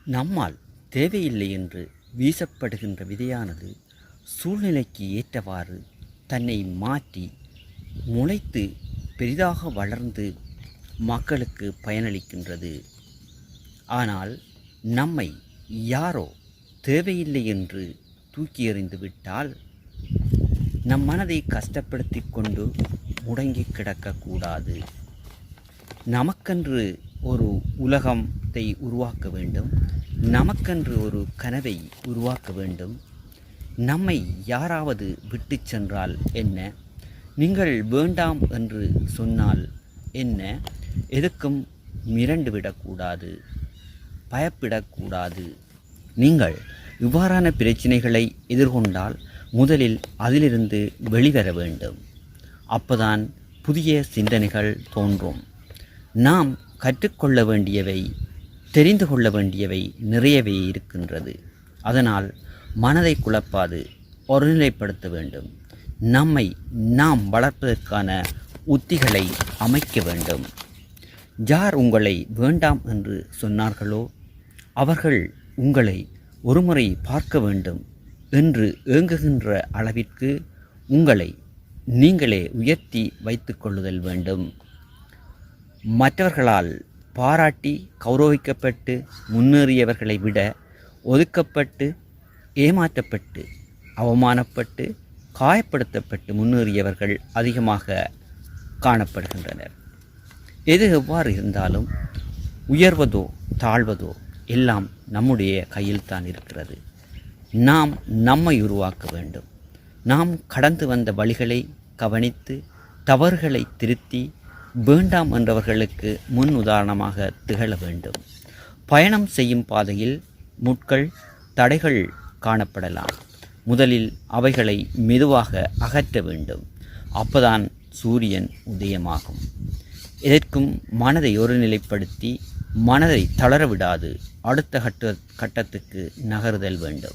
நம்மால் தேவையில்லை என்று வீசப்படுகின்ற விதையானது சூழ்நிலைக்கு ஏற்றவாறு தன்னை மாற்றி முளைத்து பெரிதாக வளர்ந்து மக்களுக்கு பயனளிக்கின்றது. ஆனால் நம்மை யாரோ தேவையில்லை என்று தூக்கி எறிந்து விட்டால் நம் மனதை கஷ்டப்படுத்தி கொண்டு முடங்கி கிடக்கக்கூடாது. நமக்கென்று ஒரு உலகத்தை உருவாக்க வேண்டும், நமக்கென்று ஒரு கனவை உருவாக்க வேண்டும். நம்மை யாராவது விட்டு சென்றால் என்ன, நீங்கள் வேண்டாம் என்று சொன்னால் என்ன, எதுக்கும் மிரண்டு விடக்கூடாது, பயப்படக்கூடாது. நீங்கள் இவ்வாறான பிரச்சனைகளை எதிர்கொண்டால் முதலில் அதிலிருந்து வெளிவர வேண்டும். அப்போதான் புதிய சிந்தனைகள் தோன்றும். நாம் கற்றுக்கொள்ள வேண்டியவை, தெரிந்து கொள்ள வேண்டியவை நிறையவே இருக்கின்றது. அதனால் மனதை குழப்பாது ஒருநிலைப்படுத்த வேண்டும். நம்மை நாம் வளர்ப்பதற்கான உத்திகளை அமைக்க வேண்டும். யார் உங்களை வேண்டாம் என்று சொன்னார்களோ அவர்கள் உங்களை ஒருமுறை பார்க்க வேண்டும் என்று ஏங்குகின்ற அளவிற்கு உங்களை நீங்களே உயர்த்தி வைத்து கொள்ளுதல் வேண்டும். மற்றவர்களால் பாராட்டி கௌரவிக்கப்பட்டு முன்னேறியவர்களை விட ஒதுக்கப்பட்டு ஏமாற்றப்பட்டு அவமானப்பட்டு காயப்படுத்தப்பட்டு முன்னேறியவர்கள் அதிகமாக காணப்படுகின்றனர். எது எவ்வாறு இருந்தாலும் உயர்வதோ தாழ்வதோ எல்லாம் நம்முடைய கையில்தான் இருக்கிறது. நாம் நம்மை உருவாக்க வேண்டும். நாம் கடந்து வந்த வழிகளை கவனித்து தவறுகளை திருத்தி வேண்டாம் என்றவர்களுக்கு முன் உதாரணமாக திகழ வேண்டும். பயணம் செய்யும் பாதையில் முட்கள் தடைகள் காணப்படலாம். முதலில் அவைகளை மெதுவாக அகற்ற வேண்டும். அப்போதான் சூரியன் உதயமாகும். இதற்கும் மனதை ஒருநிலைப்படுத்தி மனதை தளரவிடாது அடுத்த கட்டத்துக்கு நகருதல் வேண்டும்.